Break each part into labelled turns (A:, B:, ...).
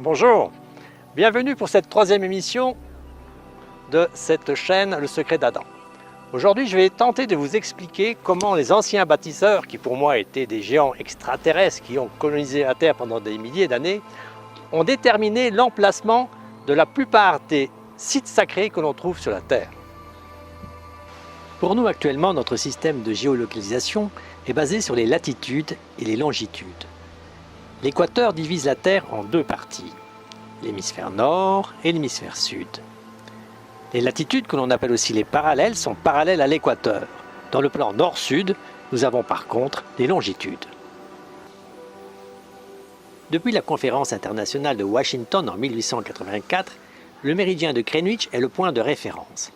A: Bonjour, bienvenue pour cette troisième émission de cette chaîne Le Secret d'Adam. Aujourd'hui, je vais tenter de vous expliquer comment les anciens bâtisseurs, qui pour moi étaient des géants extraterrestres qui ont colonisé la Terre pendant des milliers d'années, ont déterminé l'emplacement de la plupart des sites sacrés que l'on trouve sur la Terre. Pour nous actuellement, notre système de géolocalisation est basé sur les latitudes et les longitudes. L'équateur divise la Terre en deux parties, l'hémisphère nord et l'hémisphère sud. Les latitudes, que l'on appelle aussi les parallèles, sont parallèles à l'équateur. Dans le plan nord-sud, nous avons par contre les longitudes. Depuis la conférence internationale de Washington en 1884, le méridien de Greenwich est le point de référence.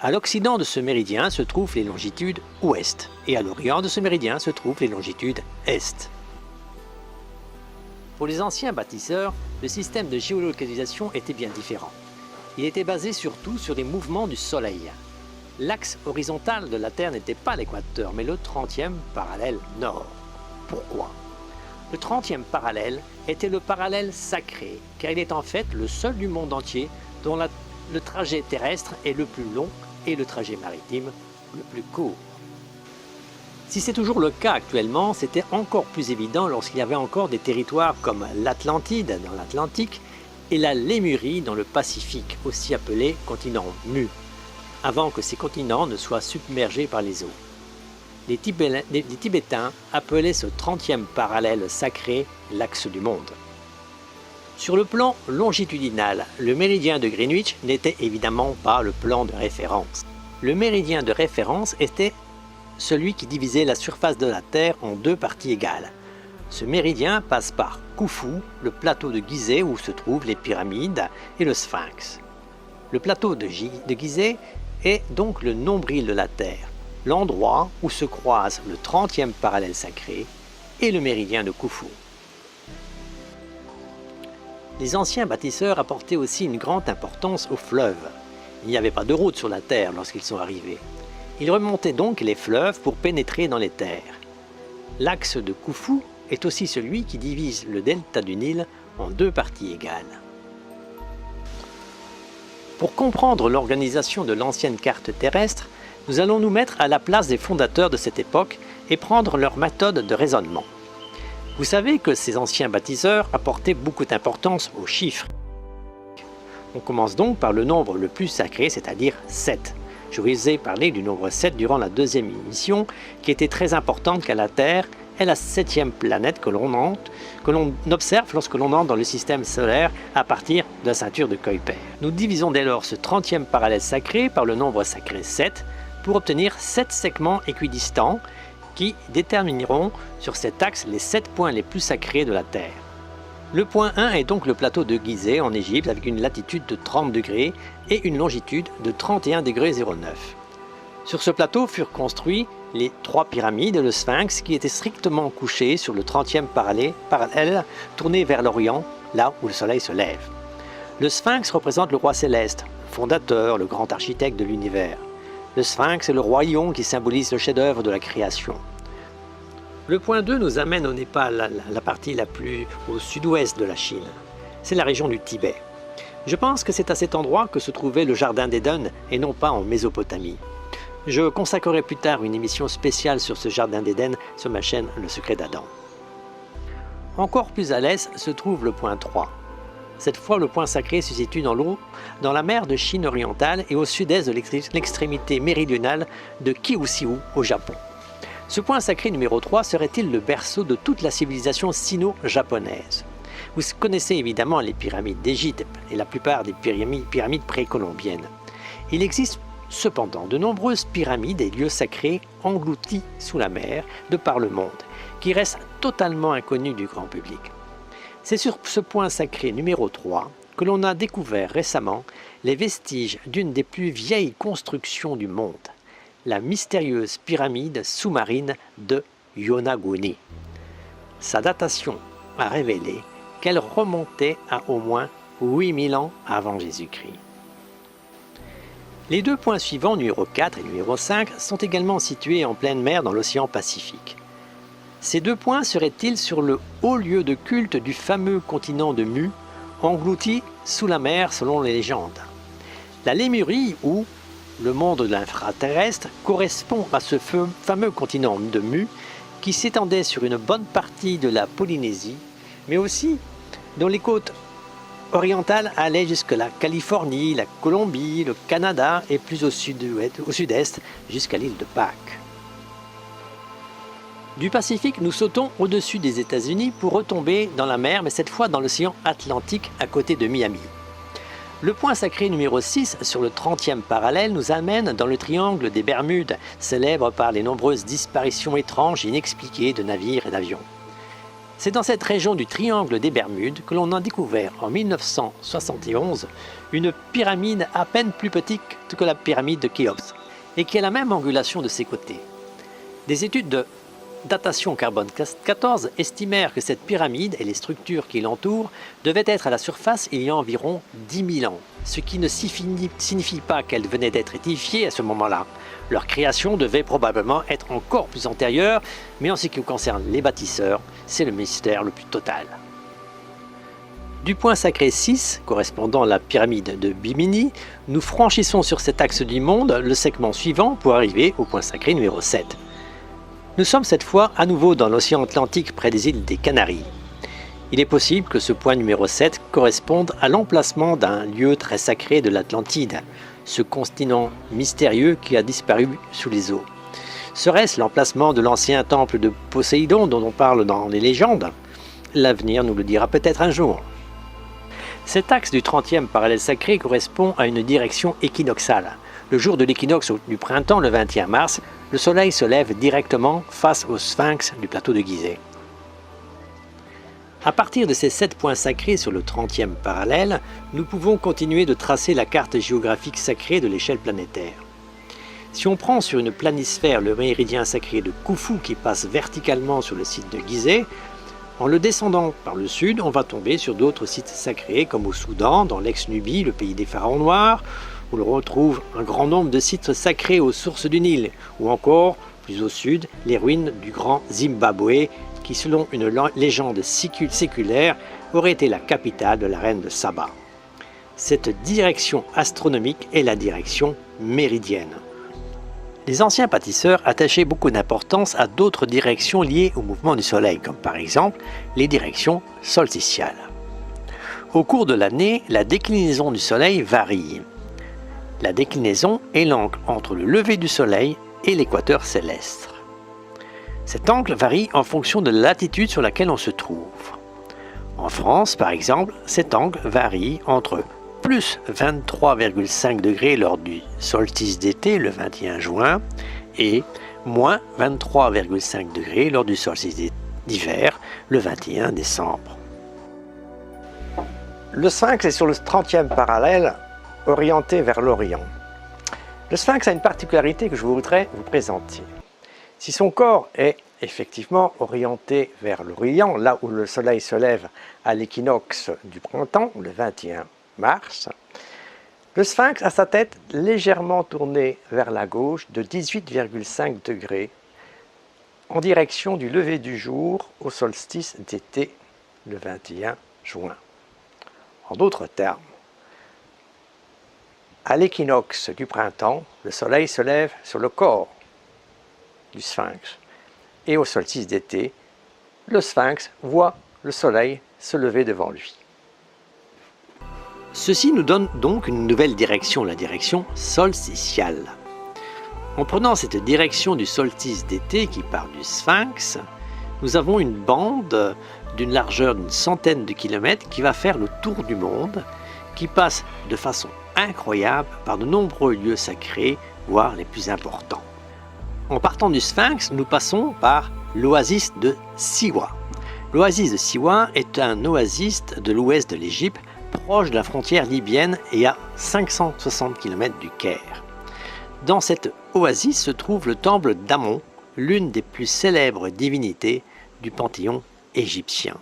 A: À l'occident de ce méridien se trouvent les longitudes ouest et à l'orient de ce méridien se trouvent les longitudes est. Pour les anciens bâtisseurs, le système de géolocalisation était bien différent. Il était basé surtout sur les mouvements du Soleil. L'axe horizontal de la Terre n'était pas l'équateur, mais le 30e parallèle nord. Pourquoi? Le 30e parallèle était le parallèle sacré, car il est en fait le seul du monde entier dont le trajet terrestre est le plus long et le trajet maritime le plus court. Si c'est toujours le cas actuellement, c'était encore plus évident lorsqu'il y avait encore des territoires comme l'Atlantide dans l'Atlantique et la Lémurie dans le Pacifique, aussi appelé continent mu, avant que ces continents ne soient submergés par les eaux. Les Tibétains appelaient ce 30e parallèle sacré l'axe du monde. Sur le plan longitudinal, le méridien de Greenwich n'était évidemment pas le plan de référence. Le méridien de référence était celui qui divisait la surface de la Terre en deux parties égales. Ce méridien passe par Khufu, le plateau de Gizeh où se trouvent les pyramides et le Sphinx. Le plateau de Gizeh est donc le nombril de la Terre, l'endroit où se croisent le 30e parallèle sacré et le méridien de Khufu. Les anciens bâtisseurs apportaient aussi une grande importance aux fleuves. Il n'y avait pas de route sur la Terre lorsqu'ils sont arrivés. Ils remontaient donc les fleuves pour pénétrer dans les terres. L'axe de Khufu est aussi celui qui divise le delta du Nil en deux parties égales. Pour comprendre l'organisation de l'ancienne carte terrestre, nous allons nous mettre à la place des fondateurs de cette époque et prendre leur méthode de raisonnement. Vous savez que ces anciens bâtisseurs apportaient beaucoup d'importance aux chiffres. On commence donc par le nombre le plus sacré, c'est-à-dire 7. Je vous ai parlé du nombre 7 durant la deuxième émission, qui était très importante car la Terre est la 7e planète que l'on observe lorsque l'on entre dans le système solaire à partir de la ceinture de Kuiper. Nous divisons dès lors ce 30e parallèle sacré par le nombre sacré 7 pour obtenir 7 segments équidistants qui détermineront sur cet axe les 7 points les plus sacrés de la Terre. Le point 1 est donc le plateau de Gizeh en Égypte avec une latitude de 30 degrés et une longitude de 31 degrés 09. Sur ce plateau furent construits les 3 pyramides et le Sphinx qui étaient strictement couchés sur le 30e parallèle tourné vers l'Orient, là où le soleil se lève. Le Sphinx représente le roi céleste, le fondateur, le grand architecte de l'univers. Le Sphinx est le roi lion qui symbolise le chef-d'œuvre de la création. Le point 2 nous amène au Népal, la partie la plus au sud-ouest de la Chine. C'est la région du Tibet. Je pense que c'est à cet endroit que se trouvait le jardin d'Éden et non pas en Mésopotamie. Je consacrerai plus tard une émission spéciale sur ce jardin d'Éden sur ma chaîne Le Secret d'Adam. Encore plus à l'est se trouve le point 3. Cette fois, le point sacré se situe dans l'eau, dans la mer de Chine orientale et au sud-est de l'extrémité méridionale de Kyushu au Japon. Ce point sacré numéro 3 serait-il le berceau de toute la civilisation sino-japonaise? Vous connaissez évidemment les pyramides d'Égypte et la plupart des pyramides précolombiennes. Il existe cependant de nombreuses pyramides et lieux sacrés engloutis sous la mer de par le monde, qui restent totalement inconnus du grand public. C'est sur ce point sacré numéro 3 que l'on a découvert récemment les vestiges d'une des plus vieilles constructions du monde, la mystérieuse pyramide sous-marine de Yonaguni. Sa datation a révélé qu'elle remontait à au moins 8000 ans avant Jésus-Christ. Les deux points suivants, numéro 4 et numéro 5, sont également situés en pleine mer dans l'océan Pacifique. Ces deux points seraient-ils sur le haut lieu de culte du fameux continent de Mu, englouti sous la mer selon les légendes. La Lémurie, ou le monde de l'infraterrestre, correspond à ce fameux continent de Mu qui s'étendait sur une bonne partie de la Polynésie, mais aussi dont les côtes orientales allaient jusqu'à la Californie, la Colombie, le Canada et plus au sud-est jusqu'à l'île de Pâques. Du Pacifique, nous sautons au-dessus des États-Unis pour retomber dans la mer, mais cette fois dans l'océan Atlantique à côté de Miami. Le point sacré numéro 6 sur le 30e parallèle nous amène dans le triangle des Bermudes, célèbre par les nombreuses disparitions étranges et inexpliquées de navires et d'avions. C'est dans cette région du triangle des Bermudes que l'on a découvert en 1971 une pyramide à peine plus petite que la pyramide de Khéops et qui a la même angulation de ses côtés. Des études de datation carbone 14 estimèrent que cette pyramide et les structures qui l'entourent devaient être à la surface il y a environ 10 000 ans, ce qui ne signifie pas qu'elles venaient d'être édifiées à ce moment-là. Leur création devait probablement être encore plus antérieure, mais en ce qui concerne les bâtisseurs, c'est le mystère le plus total. Du point sacré 6, correspondant à la pyramide de Bimini, nous franchissons sur cet axe du monde le segment suivant pour arriver au point sacré numéro 7. Nous sommes cette fois à nouveau dans l'océan Atlantique près des îles des Canaries. Il est possible que ce point numéro 7 corresponde à l'emplacement d'un lieu très sacré de l'Atlantide, ce continent mystérieux qui a disparu sous les eaux. Serait-ce l'emplacement de l'ancien temple de Poséidon dont on parle dans les légendes? L'avenir nous le dira peut-être un jour. Cet axe du 30e parallèle sacré correspond à une direction équinoxale. Le jour de l'équinoxe du printemps, le 21 mars, le soleil se lève directement face au sphinx du plateau de Gizeh. À partir de ces 7 points sacrés sur le 30e parallèle, nous pouvons continuer de tracer la carte géographique sacrée de l'échelle planétaire. Si on prend sur une planisphère le méridien sacré de Khufu qui passe verticalement sur le site de Gizeh, en le descendant par le sud, on va tomber sur d'autres sites sacrés comme au Soudan, dans l'ex-Nubie, le pays des pharaons noirs, où l'on retrouve un grand nombre de sites sacrés aux sources du Nil, ou encore, plus au sud, les ruines du grand Zimbabwe, qui selon une légende séculaire aurait été la capitale de la reine de Saba. Cette direction astronomique est la direction méridienne. Les anciens bâtisseurs attachaient beaucoup d'importance à d'autres directions liées au mouvement du Soleil, comme par exemple les directions solsticiales. Au cours de l'année, la déclinaison du Soleil varie. La déclinaison est l'angle entre le lever du Soleil et l'équateur céleste. Cet angle varie en fonction de la latitude sur laquelle on se trouve. En France, par exemple, cet angle varie entre plus 23,5 degrés lors du solstice d'été le 21 juin et moins 23,5 degrés lors du solstice d'hiver le 21 décembre. Le sphinx est sur le 30e parallèle orienté vers l'Orient. Le sphinx a une particularité que je voudrais vous présenter. Si son corps est effectivement orienté vers l'Orient, là où le soleil se lève à l'équinoxe du printemps, le 21 mars, le sphinx a sa tête légèrement tournée vers la gauche de 18,5 degrés en direction du lever du jour au solstice d'été, le 21 juin. En d'autres termes, à l'équinoxe du printemps, le soleil se lève sur le corps du sphinx. Et au solstice d'été, le sphinx voit le soleil se lever devant lui. Ceci nous donne donc une nouvelle direction, la direction solsticiale. En prenant cette direction du solstice d'été qui part du sphinx, nous avons une bande d'une largeur d'une centaine de kilomètres qui va faire le tour du monde, qui passe de façon incroyable par de nombreux lieux sacrés, voire les plus importants. En partant du sphinx, nous passons par l'oasis de Siwa. L'oasis de Siwa est un oasis de l'ouest de l'Égypte, proche de la frontière libyenne et à 560 km du Caire. Dans cette oasis se trouve le temple d'Amon, l'une des plus célèbres divinités du panthéon égyptien.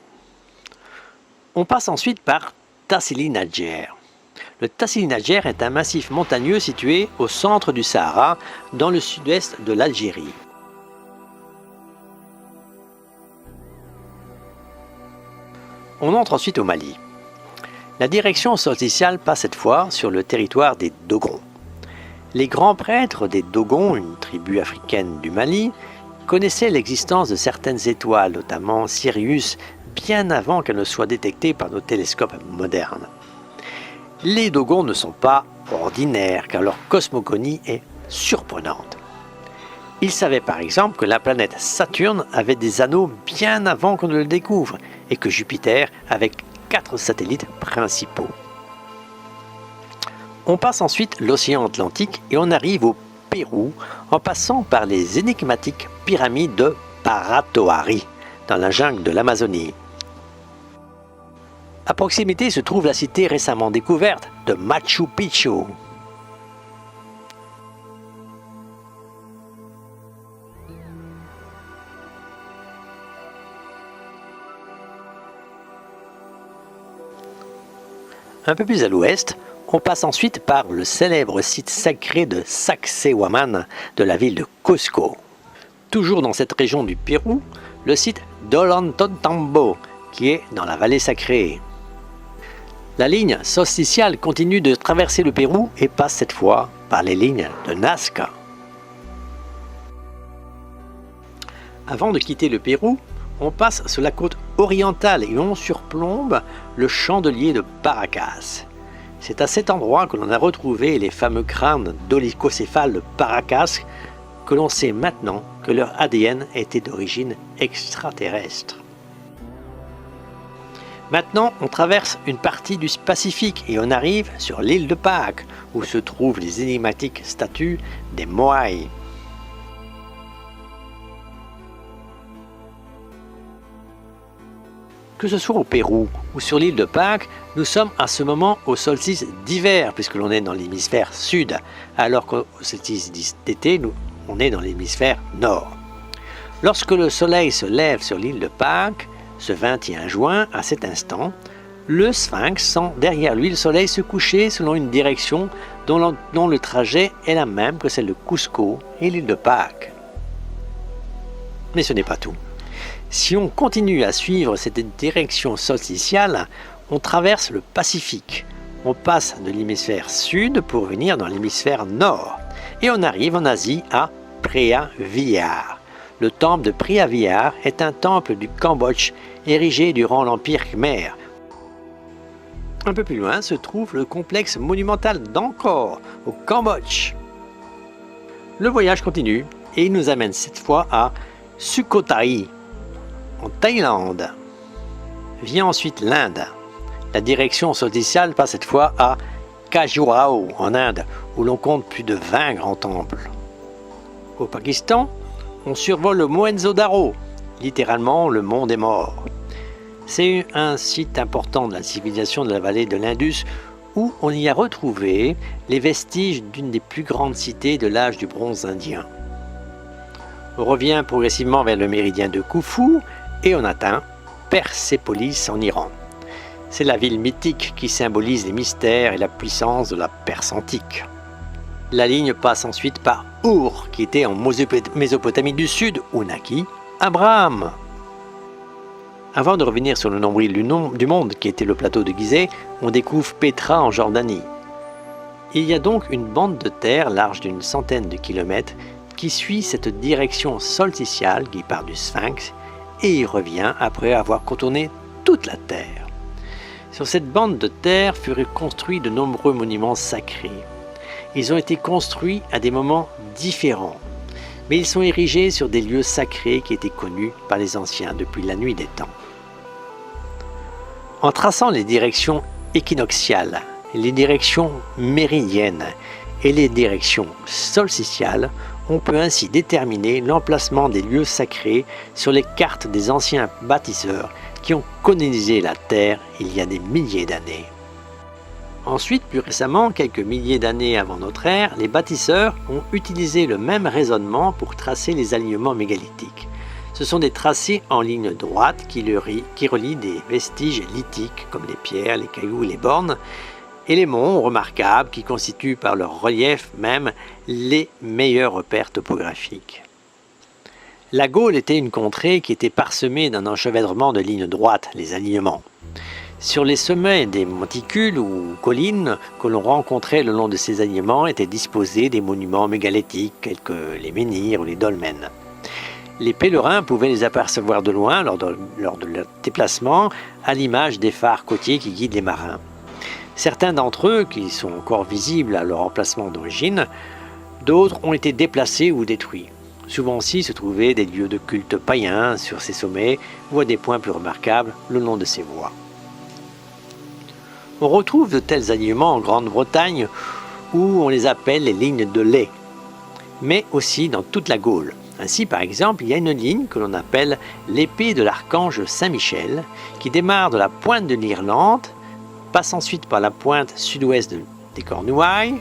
A: On passe ensuite par Tassili Nadjer. Le Tassili Nadjer est un massif montagneux situé au centre du Sahara, dans le sud-est de l'Algérie. On entre ensuite au Mali. La direction solsticiale passe cette fois sur le territoire des Dogons. Les grands prêtres des Dogons, une tribu africaine du Mali, connaissaient l'existence de certaines étoiles, notamment Sirius, bien avant qu'elles ne soient détectées par nos télescopes modernes. Les Dogons ne sont pas ordinaires car leur cosmogonie est surprenante. Ils savaient par exemple que la planète Saturne avait des anneaux bien avant qu'on ne le découvre et que Jupiter avait 4 satellites principaux. On passe ensuite l'océan Atlantique et on arrive au Pérou en passant par les énigmatiques pyramides de Paratoari dans la jungle de l'Amazonie. À proximité se trouve la cité récemment découverte de Machu Picchu. Un peu plus à l'ouest, on passe ensuite par le célèbre site sacré de Sacsayhuaman de la ville de Cusco. Toujours dans cette région du Pérou, le site d'Ollantaytambo qui est dans la vallée sacrée. La ligne solsticiale continue de traverser le Pérou et passe cette fois par les lignes de Nazca. Avant de quitter le Pérou, on passe sur la côte orientale et on surplombe le chandelier de Paracas. C'est à cet endroit que l'on a retrouvé les fameux crânes d'olicocéphales de Paracas que l'on sait maintenant que leur ADN était d'origine extraterrestre. Maintenant, on traverse une partie du Pacifique et on arrive sur l'île de Pâques où se trouvent les énigmatiques statues des Moai. Que ce soit au Pérou ou sur l'île de Pâques, nous sommes à ce moment au solstice d'hiver puisque l'on est dans l'hémisphère sud, alors qu'au solstice d'été, on est dans l'hémisphère nord. Lorsque le soleil se lève sur l'île de Pâques, ce 21 juin, à cet instant, le Sphinx sent derrière lui le soleil se coucher selon une direction dont le trajet est la même que celle de Cusco et l'île de Pâques. Mais ce n'est pas tout. Si on continue à suivre cette direction solsticiale, on traverse le Pacifique. On passe de l'hémisphère sud pour venir dans l'hémisphère nord. Et on arrive en Asie à Preah Vihear. Le temple de Preah Vihear est un temple du Cambodge érigé durant l'Empire Khmer. Un peu plus loin se trouve le complexe monumental d'Angkor au Cambodge. Le voyage continue et il nous amène cette fois à Sukhothai en Thaïlande. Vient ensuite l'Inde. La direction solsticiale passe cette fois à Khajuraho en Inde où l'on compte plus de 20 grands temples. Au Pakistan, on survole le Mohenjo-Daro, littéralement le mont des morts. C'est un site important de la civilisation de la vallée de l'Indus où on y a retrouvé les vestiges d'une des plus grandes cités de l'âge du bronze indien. On revient progressivement vers le méridien de Khufu et on atteint Persépolis en Iran. C'est la ville mythique qui symbolise les mystères et la puissance de la Perse antique. La ligne passe ensuite par Our, qui était en Mésopotamie du Sud, où naquit Abraham. Avant de revenir sur le nombril du monde, qui était le plateau de Gizeh, on découvre Pétra en Jordanie. Il y a donc une bande de terre large d'une centaine de kilomètres qui suit cette direction solsticiale qui part du Sphinx et y revient après avoir contourné toute la Terre. Sur cette bande de terre furent construits de nombreux monuments sacrés. Ils ont été construits à des moments différents, mais ils sont érigés sur des lieux sacrés qui étaient connus par les anciens depuis la nuit des temps. En traçant les directions équinoxiales, les directions méridiennes et les directions solsticiales, on peut ainsi déterminer l'emplacement des lieux sacrés sur les cartes des anciens bâtisseurs qui ont colonisé la Terre il y a des milliers d'années. Ensuite, plus récemment, quelques milliers d'années avant notre ère, les bâtisseurs ont utilisé le même raisonnement pour tracer les alignements mégalithiques. Ce sont des tracés en ligne droite qui relient des vestiges lithiques comme les pierres, les cailloux et les bornes, et les monts remarquables qui constituent par leur relief même les meilleurs repères topographiques. La Gaule était une contrée qui était parsemée d'un enchevêtrement de lignes droites, les alignements. Sur les sommets des monticules ou collines que l'on rencontrait le long de ces alignements étaient disposés des monuments mégalithiques tels que les menhirs ou les dolmens. Les pèlerins pouvaient les apercevoir de loin lors de leur déplacement, à l'image des phares côtiers qui guident les marins. Certains d'entre eux, qui sont encore visibles à leur emplacement d'origine, d'autres ont été déplacés ou détruits. Souvent aussi se trouvaient des lieux de culte païens sur ces sommets ou à des points plus remarquables le long de ces voies. On retrouve de tels alignements en Grande-Bretagne où on les appelle les lignes de lait, mais aussi dans toute la Gaule. Ainsi, par exemple, il y a une ligne que l'on appelle l'épée de l'archange Saint-Michel qui démarre de la pointe de l'Irlande, passe ensuite par la pointe sud-ouest des Cornouailles,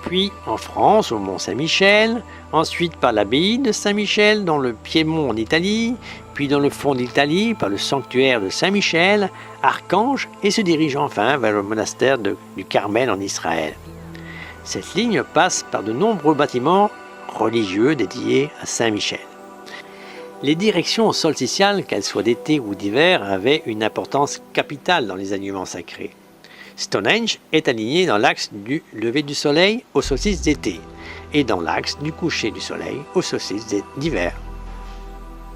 A: puis en France au mont Saint-Michel, ensuite par l'abbaye de Saint-Michel dans le Piémont en Italie, puis dans le fond d'Italie par le sanctuaire de Saint-Michel, archange, et se dirige enfin vers le monastère du Carmel en Israël. Cette ligne passe par de nombreux bâtiments religieux dédiés à Saint-Michel. Les directions solsticiales, qu'elles soient d'été ou d'hiver, avaient une importance capitale dans les alignements sacrés. Stonehenge est aligné dans l'axe du lever du soleil au solstice d'été et dans l'axe du coucher du soleil au solstice d'hiver.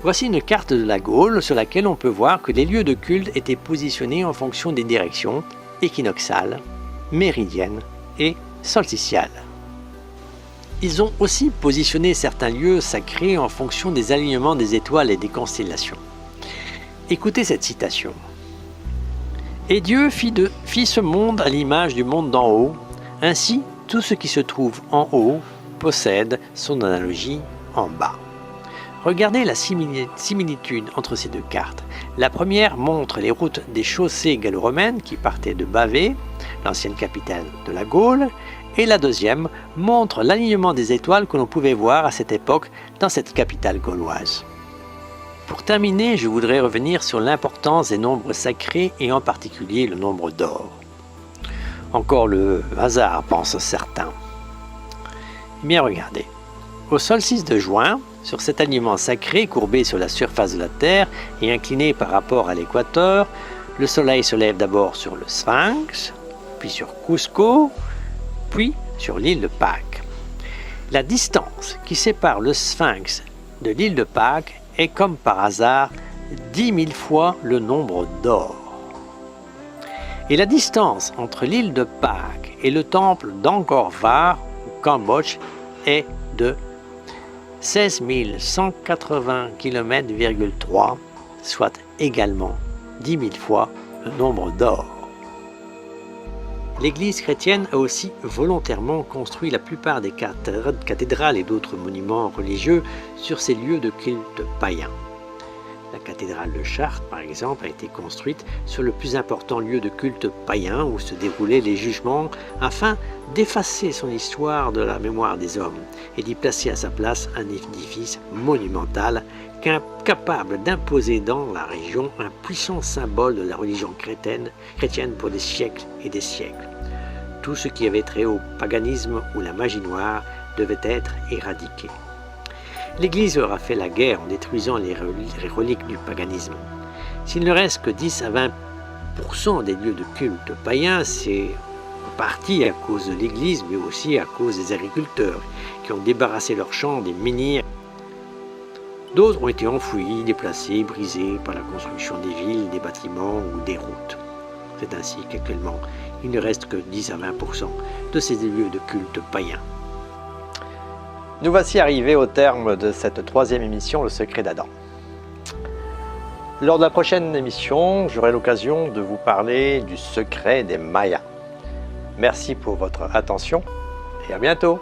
A: Voici une carte de la Gaule sur laquelle on peut voir que les lieux de culte étaient positionnés en fonction des directions équinoxales, méridiennes et solsticiales. Ils ont aussi positionné certains lieux sacrés en fonction des alignements des étoiles et des constellations. Écoutez cette citation. « Et Dieu fit ce monde à l'image du monde d'en haut. Ainsi, tout ce qui se trouve en haut possède son analogie en bas. » Regardez la similitude entre ces deux cartes. La première montre les routes des chaussées gallo-romaines qui partaient de Bavay, l'ancienne capitale de la Gaule, et la deuxième montre l'alignement des étoiles que l'on pouvait voir à cette époque dans cette capitale gauloise. Pour terminer, je voudrais revenir sur l'importance des nombres sacrés et en particulier le nombre d'or. Encore le hasard, pensent certains. Eh bien regardez, au solstice de juin, sur cet alignement sacré courbé sur la surface de la Terre et incliné par rapport à l'équateur, le soleil se lève d'abord sur le Sphinx, puis sur Cusco, puis sur l'île de Pâques. La distance qui sépare le Sphinx de l'île de Pâques est comme par hasard 10 000 fois le nombre d'or. Et la distance entre l'île de Pâques et le temple d'Angkor Wat au Cambodge est de 16 180 km,3, soit également 10 000 fois le nombre d'or. L'Église chrétienne a aussi volontairement construit la plupart des cathédrales et d'autres monuments religieux sur ces lieux de culte païens. La cathédrale de Chartres, par exemple, a été construite sur le plus important lieu de culte païen où se déroulaient les jugements afin d'effacer son histoire de la mémoire des hommes et d'y placer à sa place un édifice monumental capable d'imposer dans la région un puissant symbole de la religion chrétienne pour des siècles et des siècles. Tout ce qui avait trait au paganisme ou la magie noire devait être éradiqué. L'Église aura fait la guerre en détruisant les reliques du paganisme. S'il ne reste que 10 à 20% des lieux de culte païens, c'est en partie à cause de l'Église, mais aussi à cause des agriculteurs qui ont débarrassé leurs champs des menhirs. D'autres ont été enfouis, déplacés, brisés par la construction des villes, des bâtiments ou des routes. C'est ainsi qu'actuellement, il ne reste que 10 à 20% de ces lieux de culte païens.
B: Nous voici arrivés au terme de cette troisième émission, Le Secret d'Adam. Lors de la prochaine émission, j'aurai l'occasion de vous parler du secret des Mayas. Merci pour votre attention et à bientôt.